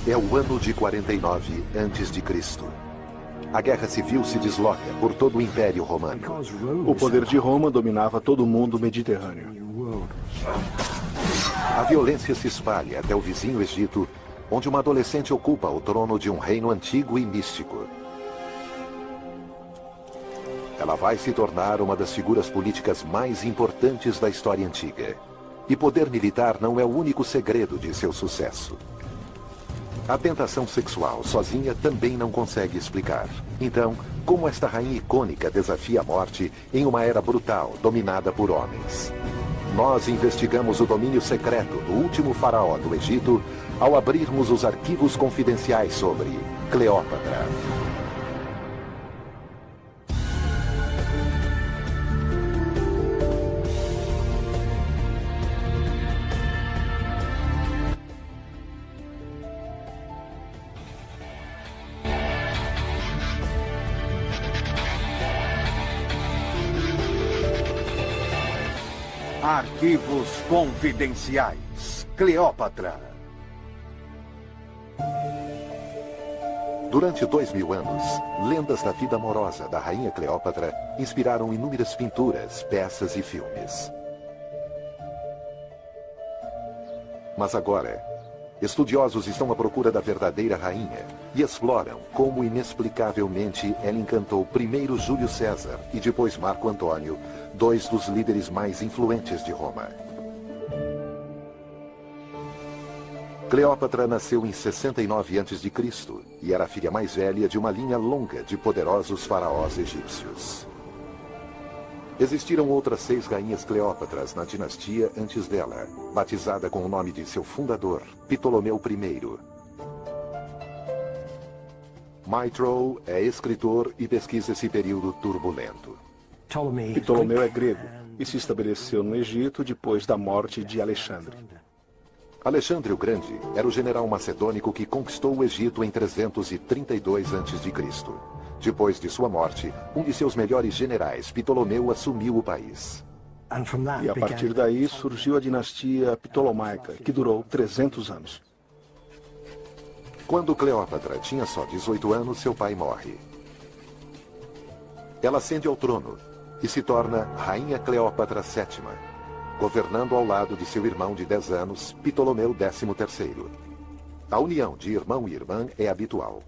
É o ano de 49 a.C. A guerra civil se desloca por todo o Império Romano. O poder de Roma dominava todo o mundo mediterrâneo. A violência se espalha até o vizinho Egito, onde uma adolescente ocupa o trono de um reino antigo e místico. Ela vai se tornar uma das figuras políticas mais importantes da história antiga. E poder militar não é o único segredo de seu sucesso. A tentação sexual sozinha também não consegue explicar. Então, como esta rainha icônica desafia a morte em uma era brutal, dominada por homens? Nós investigamos o domínio secreto do último faraó do Egito ao abrirmos os arquivos confidenciais sobre Cleópatra. Arquivos confidenciais. Cleópatra. Durante 2000 anos, lendas da vida amorosa da rainha Cleópatra inspiraram inúmeras pinturas, peças e filmes. Mas agora, estudiosos estão à procura da verdadeira rainha e exploram como inexplicavelmente ela encantou primeiro Júlio César e depois Marco Antônio, dois dos líderes mais influentes de Roma. Cleópatra nasceu em 69 a.C. e era a filha mais velha de uma linha longa de poderosos faraós egípcios. Existiram outras 6 rainhas Cleópatras na dinastia antes dela, batizada com o nome de seu fundador, Ptolomeu I. Maitreya é escritor e pesquisa esse período turbulento. Ptolomeu é grego e se estabeleceu no Egito depois da morte de Alexandre. Alexandre o Grande era o general macedônico que conquistou o Egito em 332 a.C. Depois de sua morte, um de seus melhores generais, Ptolomeu, assumiu o país. E a partir daí surgiu a dinastia Ptolomaica, que durou 300 anos. Quando Cleópatra tinha só 18 anos, seu pai morre. Ela ascende ao trono e se torna Rainha Cleópatra VII, governando ao lado de seu irmão de 10 anos, Ptolomeu XIII. A união de irmão e irmã é habitual.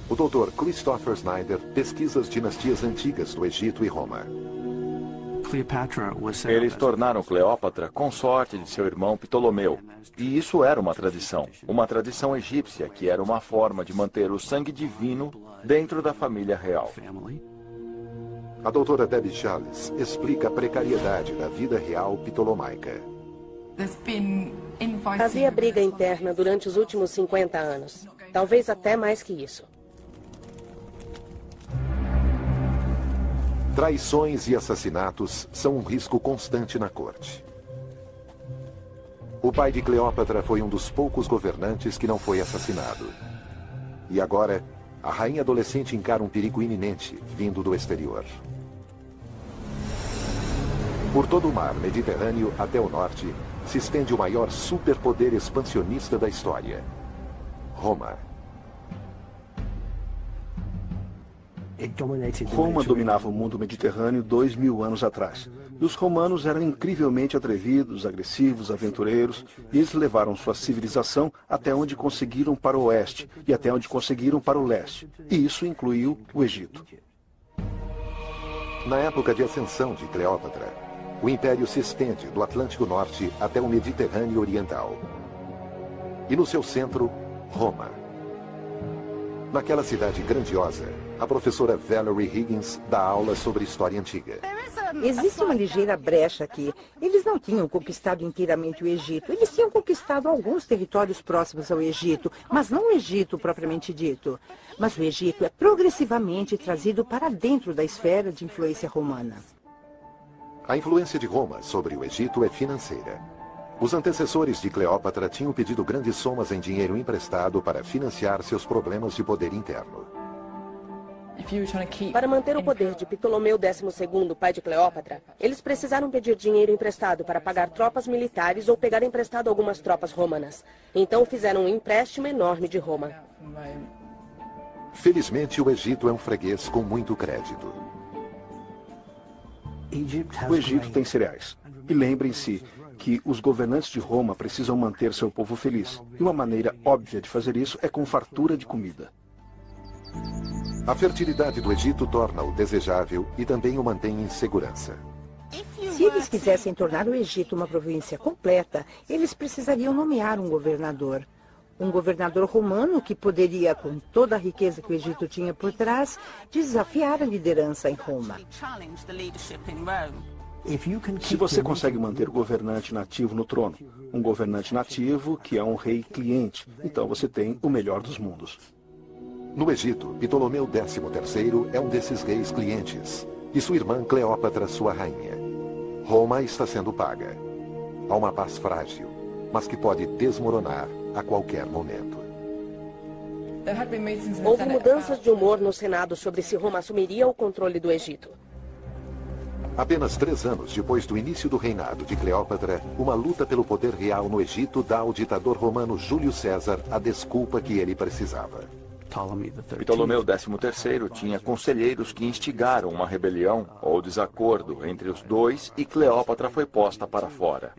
O Dr. Christopher Snyder pesquisa as dinastias antigas do Egito e Roma. Eles tornaram Cleópatra consorte de seu irmão Ptolomeu. E isso era uma tradição egípcia, que era uma forma de manter o sangue divino dentro da família real. A doutora Debbie Charles explica a precariedade da vida real ptolomaica. Havia briga interna durante os últimos 50 anos. Talvez até mais que isso. Traições e assassinatos são um risco constante na corte. O pai de Cleópatra foi um dos poucos governantes que não foi assassinado. E agora, a rainha adolescente encara um perigo iminente vindo do exterior. Por todo o mar Mediterrâneo até o norte, se estende o maior superpoder expansionista da história: Roma. Roma dominava o mundo mediterrâneo 2000 anos atrás. E os romanos eram incrivelmente atrevidos, agressivos, aventureiros, e eles levaram sua civilização até onde conseguiram para o oeste e até onde conseguiram para o leste. E isso incluiu o Egito. Na época de ascensão de Cleópatra, o império se estende do Atlântico Norte até o Mediterrâneo Oriental. E no seu centro, Roma. Naquela cidade grandiosa, a professora Valerie Higgins dá aula sobre história antiga. Existe uma ligeira brecha aqui. Eles não tinham conquistado inteiramente o Egito. Eles tinham conquistado alguns territórios próximos ao Egito, mas não o Egito propriamente dito. Mas o Egito é progressivamente trazido para dentro da esfera de influência romana. A influência de Roma sobre o Egito é financeira. Os antecessores de Cleópatra tinham pedido grandes somas em dinheiro emprestado para financiar seus problemas de poder interno. Para manter o poder de Ptolomeu XII, pai de Cleópatra, eles precisaram pedir dinheiro emprestado para pagar tropas militares ou pegar emprestado algumas tropas romanas. Então fizeram um empréstimo enorme de Roma. Felizmente, o Egito é um freguês com muito crédito. O Egito tem cereais. E lembrem-se que os governantes de Roma precisam manter seu povo feliz. E uma maneira óbvia de fazer isso é com fartura de comida. A fertilidade do Egito torna-o desejável e também o mantém em segurança. Se eles quisessem tornar o Egito uma província completa, eles precisariam nomear um governador. Um governador romano que poderia, com toda a riqueza que o Egito tinha por trás, desafiar a liderança em Roma. Se você consegue manter o governante nativo no trono, um governante nativo que é um rei cliente, então você tem o melhor dos mundos. No Egito, Ptolomeu XIII é um desses reis clientes, e sua irmã Cleópatra, sua rainha. Roma está sendo paga. Há uma paz frágil, mas que pode desmoronar a qualquer momento. Houve mudanças de humor no Senado sobre se Roma assumiria o controle do Egito. Apenas 3 anos depois do início do reinado de Cleópatra, uma luta pelo poder real no Egito dá ao ditador romano Júlio César a desculpa que ele precisava. Ptolomeu XIII tinha conselheiros que instigaram uma rebelião ou desacordo entre os dois e Cleópatra foi posta para fora.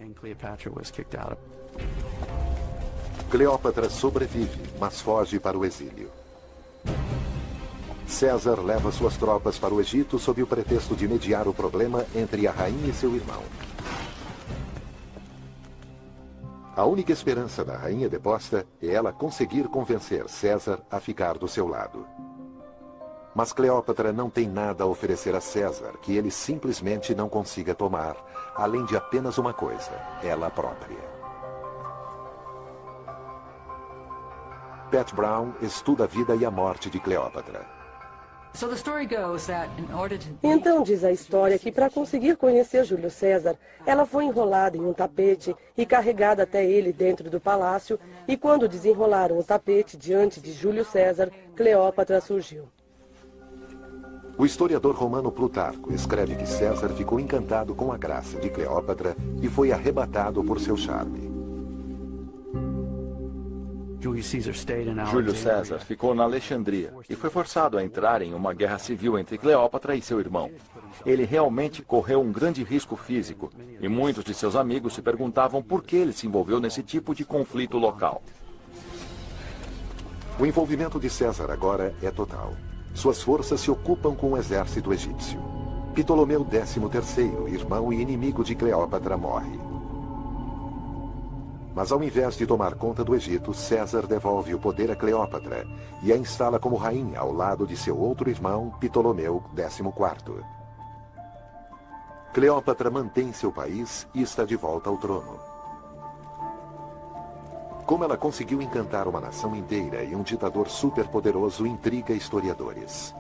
Cleópatra sobrevive, mas foge para o exílio. César leva suas tropas para o Egito sob o pretexto de mediar o problema entre a rainha e seu irmão. A única esperança da rainha deposta é ela conseguir convencer César a ficar do seu lado. Mas Cleópatra não tem nada a oferecer a César que ele simplesmente não consiga tomar, além de apenas uma coisa, ela própria. Pat Brown estuda a vida e a morte de Cleópatra. Então diz a história que para conseguir conhecer Júlio César, ela foi enrolada em um tapete e carregada até ele dentro do palácio, e quando desenrolaram o tapete diante de Júlio César, Cleópatra surgiu. O historiador romano Plutarco escreve que César ficou encantado com a graça de Cleópatra e foi arrebatado por seu charme. Júlio César ficou na Alexandria e foi forçado a entrar em uma guerra civil entre Cleópatra e seu irmão. Ele realmente correu um grande risco físico e muitos de seus amigos se perguntavam por que ele se envolveu nesse tipo de conflito local. O envolvimento de César agora é total. Suas forças se ocupam com o exército egípcio. Ptolomeu XIII, irmão e inimigo de Cleópatra, morre. Mas ao invés de tomar conta do Egito, César devolve o poder a Cleópatra e a instala como rainha ao lado de seu outro irmão, Ptolomeu XIV. Cleópatra mantém seu país e está de volta ao trono. Como ela conseguiu encantar uma nação inteira e um ditador superpoderoso intriga historiadores.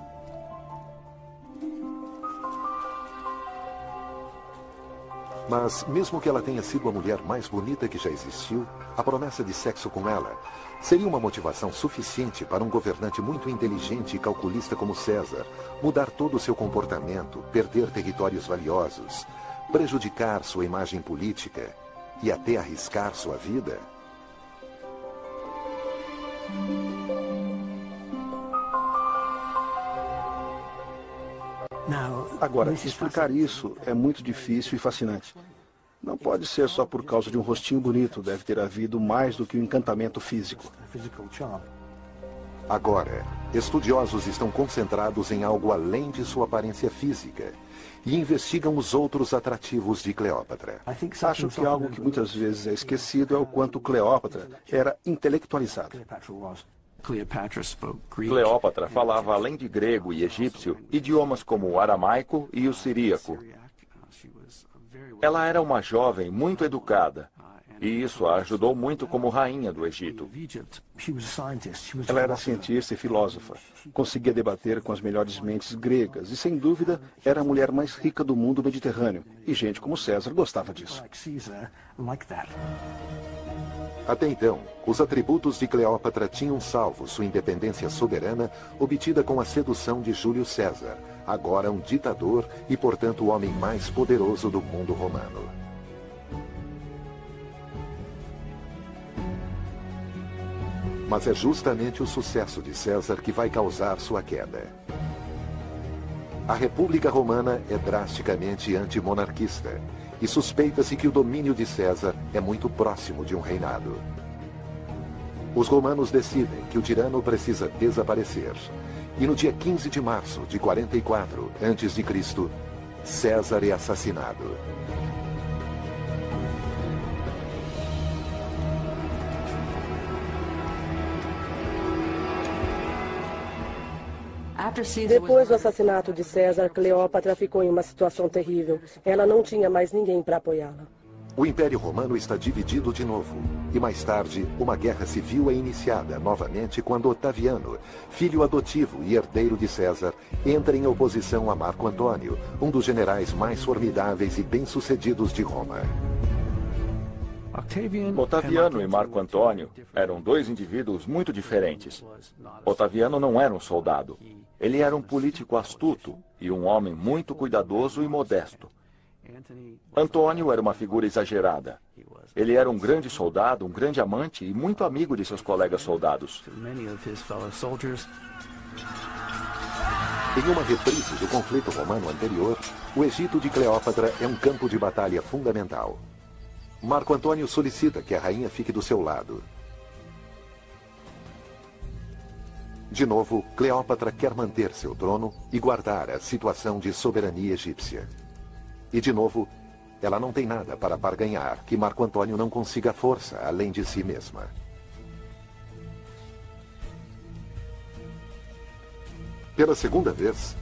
Mas, mesmo que ela tenha sido a mulher mais bonita que já existiu, a promessa de sexo com ela seria uma motivação suficiente para um governante muito inteligente e calculista como César mudar todo o seu comportamento, perder territórios valiosos, prejudicar sua imagem política e até arriscar sua vida? Agora, explicar isso é muito difícil e fascinante. Não pode ser só por causa de um rostinho bonito, deve ter havido mais do que um encantamento físico. Agora, estudiosos estão concentrados em algo além de sua aparência física e investigam os outros atrativos de Cleópatra. Acho que algo que muitas vezes é esquecido é o quanto Cleópatra era intelectualizada. Cleópatra falava, além de grego e egípcio, idiomas como o aramaico e o siríaco. Ela era uma jovem muito educada, e isso a ajudou muito como rainha do Egito. Ela era cientista e filósofa, conseguia debater com as melhores mentes gregas e, sem dúvida, era a mulher mais rica do mundo mediterrâneo, e gente como César gostava disso. Até então, os atributos de Cleópatra tinham salvo sua independência soberana obtida com a sedução de Júlio César, agora um ditador e, portanto, o homem mais poderoso do mundo romano. Mas é justamente o sucesso de César que vai causar sua queda. A República Romana é drasticamente antimonarquista e suspeita-se que o domínio de César é muito próximo de um reinado. Os romanos decidem que o tirano precisa desaparecer. E no dia 15 de março de 44 a.C., César é assassinado. Depois do assassinato de César, Cleópatra ficou em uma situação terrível. Ela não tinha mais ninguém para apoiá-la. O Império Romano está dividido de novo. E mais tarde, uma guerra civil é iniciada novamente quando Otaviano, filho adotivo e herdeiro de César, entra em oposição a Marco Antônio, um dos generais mais formidáveis e bem-sucedidos de Roma. Otaviano e Marco Antônio eram dois indivíduos muito diferentes. Otaviano não era um soldado. Ele era um político astuto e um homem muito cuidadoso e modesto. Antônio era uma figura exagerada. Ele era um grande soldado, um grande amante e muito amigo de seus colegas soldados. Em uma reprise do conflito romano anterior, o Egito de Cleópatra é um campo de batalha fundamental. Marco Antônio solicita que a rainha fique do seu lado. De novo, Cleópatra quer manter seu trono e guardar a situação de soberania egípcia. E de novo, ela não tem nada para barganhar que Marco Antônio não consiga força além de si mesma. Pela segunda vez,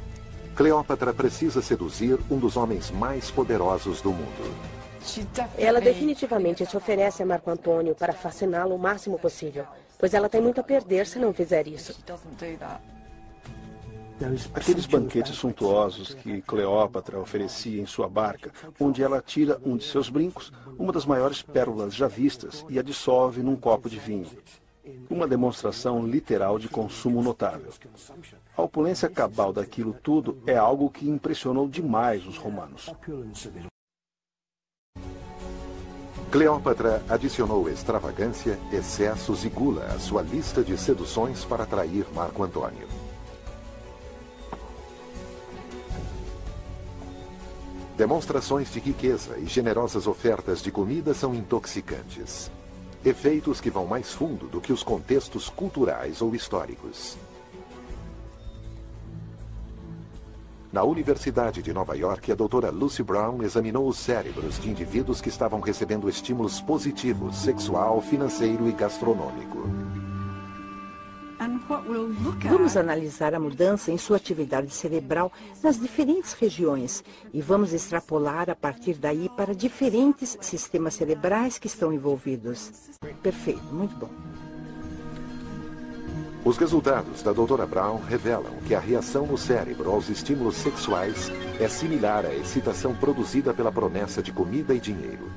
Cleópatra precisa seduzir um dos homens mais poderosos do mundo. Ela definitivamente se oferece a Marco Antônio para fasciná-lo o máximo possível, pois ela tem muito a perder se não fizer isso. Aqueles banquetes suntuosos que Cleópatra oferecia em sua barca, onde ela tira um de seus brincos, uma das maiores pérolas já vistas, e a dissolve num copo de vinho. Uma demonstração literal de consumo notável. A opulência cabal daquilo tudo é algo que impressionou demais os romanos. Cleópatra adicionou extravagância, excessos e gula à sua lista de seduções para atrair Marco Antônio. Demonstrações de riqueza e generosas ofertas de comida são intoxicantes. Efeitos que vão mais fundo do que os contextos culturais ou históricos. Na Universidade de Nova York, a doutora Lucy Brown examinou os cérebros de indivíduos que estavam recebendo estímulos positivos, sexual, financeiro e gastronômico. Vamos analisar a mudança em sua atividade cerebral nas diferentes regiões e vamos extrapolar a partir daí para diferentes sistemas cerebrais que estão envolvidos. Perfeito, muito bom. Os resultados da doutora Brown revelam que a reação no cérebro aos estímulos sexuais é similar à excitação produzida pela promessa de comida e dinheiro.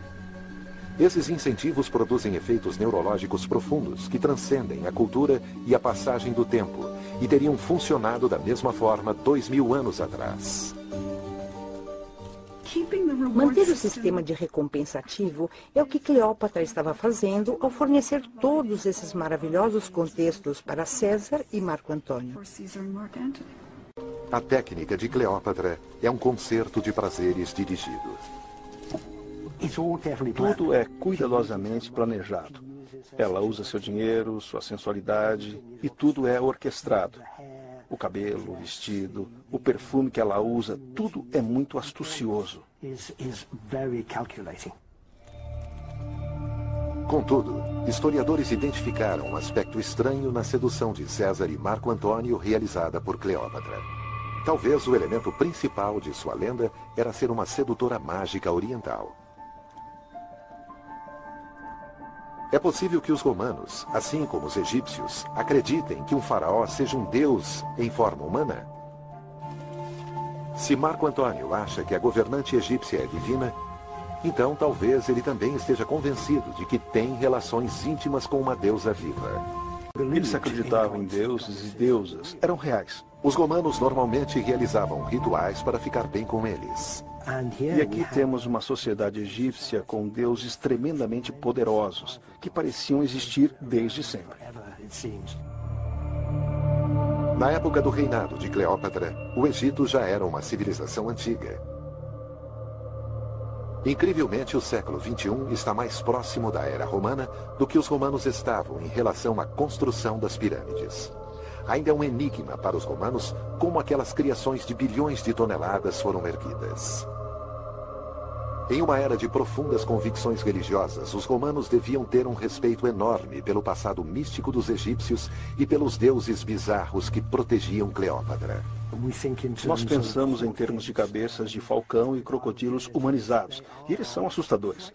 Esses incentivos produzem efeitos neurológicos profundos que transcendem a cultura e a passagem do tempo e teriam funcionado da mesma forma 2000 anos atrás. Manter o sistema de recompensa ativo é o que Cleópatra estava fazendo ao fornecer todos esses maravilhosos contextos para César e Marco Antônio. A técnica de Cleópatra é um concerto de prazeres dirigido. Tudo é cuidadosamente planejado. Ela usa seu dinheiro, sua sensualidade, e tudo é orquestrado. O cabelo, o vestido, o perfume que ela usa, tudo é muito astucioso. Contudo, historiadores identificaram um aspecto estranho na sedução de César e Marco Antônio realizada por Cleópatra. Talvez o elemento principal de sua lenda era ser uma sedutora mágica oriental. É possível que os romanos, assim como os egípcios, acreditem que um faraó seja um deus em forma humana? Se Marco Antônio acha que a governante egípcia é divina, Então talvez ele também esteja convencido de que tem relações íntimas com uma deusa viva. Eles acreditavam em deuses e deusas. Eram reais. Os romanos normalmente realizavam rituais para ficar bem com eles. E aqui temos uma sociedade egípcia com deuses tremendamente poderosos, que pareciam existir desde sempre. Na época do reinado de Cleópatra, o Egito já era uma civilização antiga. Incrivelmente, o século XXI está mais próximo da era romana do que os romanos estavam em relação à construção das pirâmides. Ainda é um enigma para os romanos como aquelas criações de bilhões de toneladas foram erguidas. Em uma era de profundas convicções religiosas, os romanos deviam ter um respeito enorme pelo passado místico dos egípcios e pelos deuses bizarros que protegiam Cleópatra. Nós pensamos em termos de cabeças de falcão e crocodilos humanizados, e eles são assustadores.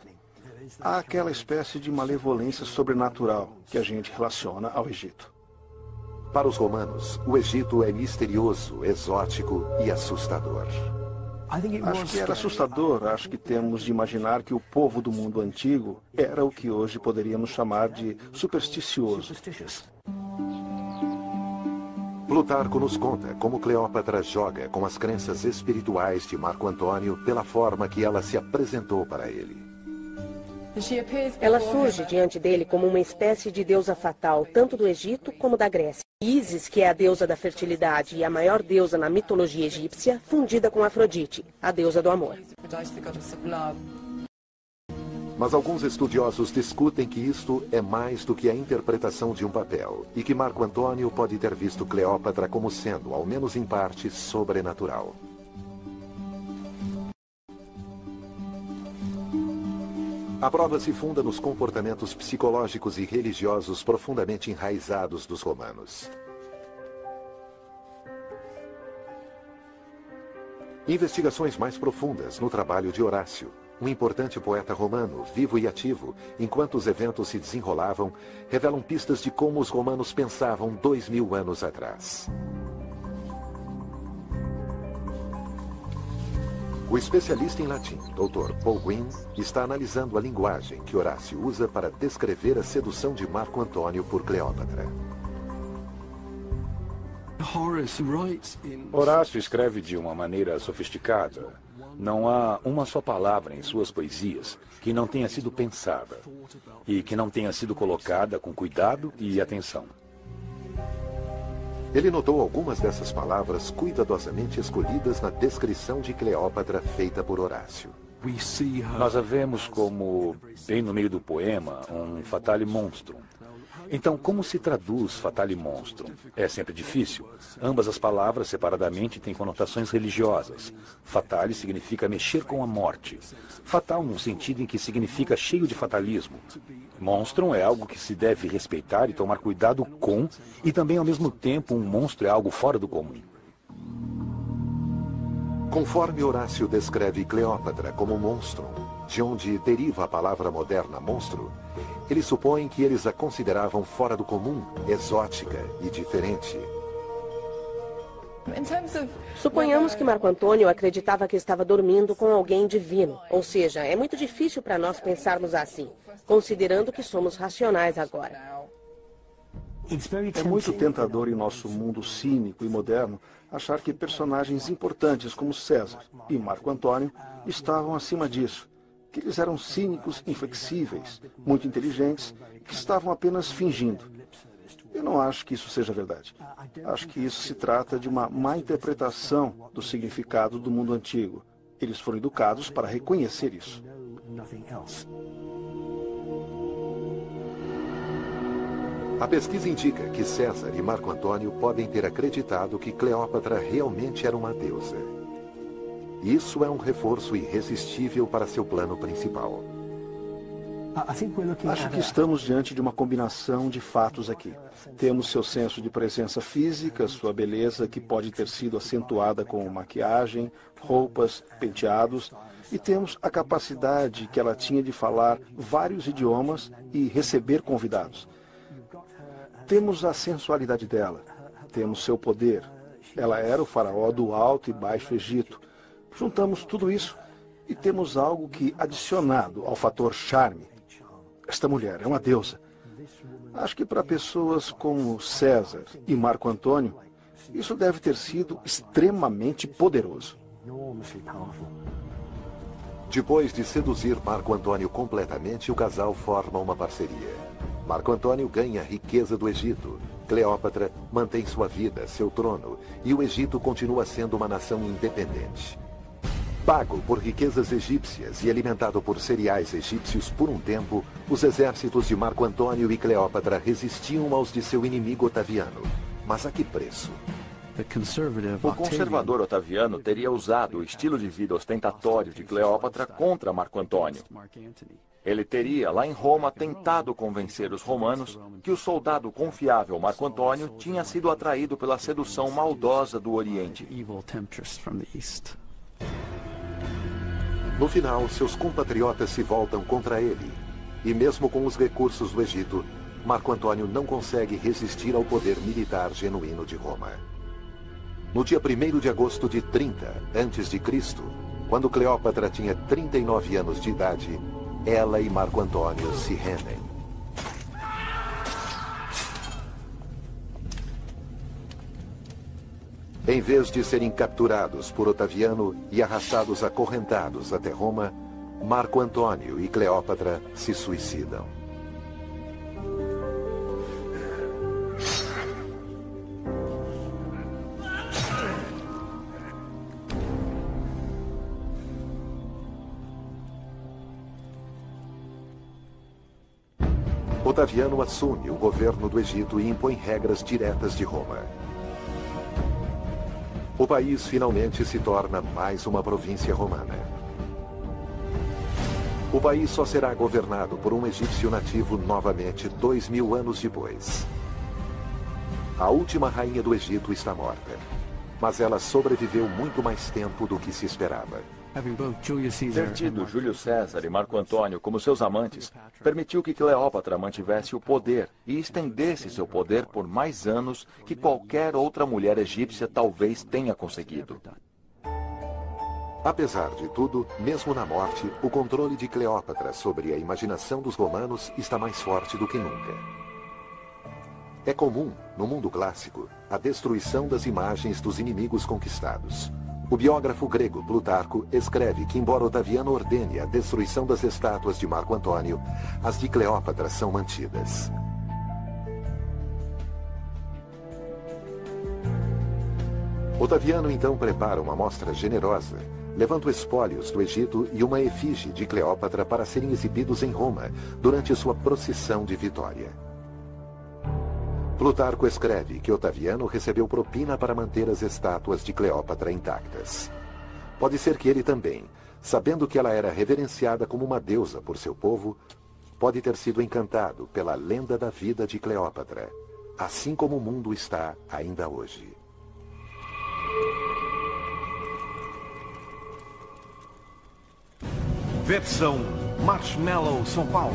Há aquela espécie de malevolência sobrenatural que a gente relaciona ao Egito. Para os romanos, o Egito é misterioso, exótico e assustador. Acho que era assustador. Acho que temos de imaginar que o povo do mundo antigo era o que hoje poderíamos chamar de supersticioso. Plutarco nos conta como Cleópatra joga com as crenças espirituais de Marco Antônio pela forma que ela se apresentou para ele. Ela surge diante dele como uma espécie de deusa fatal, tanto do Egito como da Grécia. Ísis, que é a deusa da fertilidade e a maior deusa na mitologia egípcia, fundida com Afrodite, a deusa do amor. Mas alguns estudiosos discutem que isto é mais do que a interpretação de um papel, e que Marco Antônio pode ter visto Cleópatra como sendo, ao menos em parte, sobrenatural. A prova se funda nos comportamentos psicológicos e religiosos profundamente enraizados dos romanos. Investigações mais profundas no trabalho de Horácio, um importante poeta romano, vivo e ativo, enquanto os eventos se desenrolavam, revelam pistas de como os romanos pensavam 2000 anos atrás. O especialista em latim, Dr. Paul Gwyn, está analisando a linguagem que Horácio usa para descrever a sedução de Marco Antônio por Cleópatra. Horácio escreve de uma maneira sofisticada. Não há uma só palavra em suas poesias que não tenha sido pensada e que não tenha sido colocada com cuidado e atenção. Ele notou algumas dessas palavras cuidadosamente escolhidas na descrição de Cleópatra feita por Horácio. Nós a vemos como, bem no meio do poema, um fatale monstrum. Então, como se traduz fatale monstrum? É sempre difícil. Ambas as palavras, separadamente, têm conotações religiosas. Fatale significa mexer com a morte. Fatal num sentido em que significa cheio de fatalismo. Monstrum é algo que se deve respeitar e tomar cuidado com, e também, ao mesmo tempo, um monstro é algo fora do comum. Conforme Horácio descreve Cleópatra como monstrum, de onde deriva a palavra moderna monstro, ele supõe que eles a consideravam fora do comum, exótica e diferente. Suponhamos que Marco Antônio acreditava que estava dormindo com alguém divino. Ou seja, é muito difícil para nós pensarmos assim, considerando que somos racionais agora. É muito tentador em nosso mundo cínico e moderno achar que personagens importantes como César e Marco Antônio estavam acima disso, que eles eram cínicos, inflexíveis, muito inteligentes, que estavam apenas fingindo. Eu não acho que isso seja verdade. Acho que isso se trata de uma má interpretação do significado do mundo antigo. Eles foram educados para reconhecer isso. A pesquisa indica que César e Marco Antônio podem ter acreditado que Cleópatra realmente era uma deusa. Isso é um reforço irresistível para seu plano principal. Acho que estamos diante de uma combinação de fatos aqui. Temos seu senso de presença física, sua beleza que pode ter sido acentuada com maquiagem, roupas, penteados, e temos a capacidade que ela tinha de falar vários idiomas e receber convidados. Temos a sensualidade dela, temos seu poder. Ela era o faraó do Alto e Baixo Egito. Juntamos tudo isso E temos algo que, adicionado ao fator charme, esta mulher é uma deusa. Acho que para pessoas como César e Marco Antônio, isso deve ter sido extremamente poderoso. Depois de seduzir Marco Antônio completamente, o casal forma uma parceria. Marco Antônio ganha a riqueza do Egito. Cleópatra mantém sua vida, seu trono, e o Egito continua sendo uma nação independente. Pago por riquezas egípcias e alimentado por cereais egípcios por um tempo, os exércitos de Marco Antônio e Cleópatra resistiam aos de seu inimigo Otaviano. Mas a que preço? O conservador Otaviano teria usado o estilo de vida ostentatório de Cleópatra contra Marco Antônio. Ele teria, lá em Roma, tentado convencer os romanos que o soldado confiável Marco Antônio tinha sido atraído pela sedução maldosa do Oriente. No final, seus compatriotas se voltam contra ele. E mesmo com os recursos do Egito, Marco Antônio não consegue resistir ao poder militar genuíno de Roma. No dia 1º de agosto de 30 a.C., quando Cleópatra tinha 39 anos de idade, ela e Marco Antônio se rendem. Em vez de serem capturados por Otaviano e arrastados acorrentados até Roma, Marco Antônio e Cleópatra se suicidam. Otaviano assume o governo do Egito e impõe regras diretas de Roma. O país finalmente se torna mais uma província romana. O país só será governado por um egípcio nativo novamente 2000 anos depois. A última rainha do Egito está morta, mas ela sobreviveu muito mais tempo do que se esperava. Ter tido Júlio César e Marco Antônio como seus amantes permitiu que Cleópatra mantivesse o poder e estendesse seu poder por mais anos que qualquer outra mulher egípcia talvez tenha conseguido. Apesar de tudo, mesmo na morte, o controle de Cleópatra sobre a imaginação dos romanos está mais forte do que nunca. É comum, no mundo clássico, a destruição das imagens dos inimigos conquistados. O biógrafo grego Plutarco escreve que, embora Otaviano ordene a destruição das estátuas de Marco Antônio, as de Cleópatra são mantidas. Otaviano então prepara uma amostra generosa, levando espólios do Egito e uma efígie de Cleópatra para serem exibidos em Roma durante sua procissão de vitória. Plutarco escreve que Otaviano recebeu propina para manter as estátuas de Cleópatra intactas. Pode ser que ele também, sabendo que ela era reverenciada como uma deusa por seu povo, pode ter sido encantado pela lenda da vida de Cleópatra, assim como o mundo está ainda hoje. Versão Marshmallow São Paulo.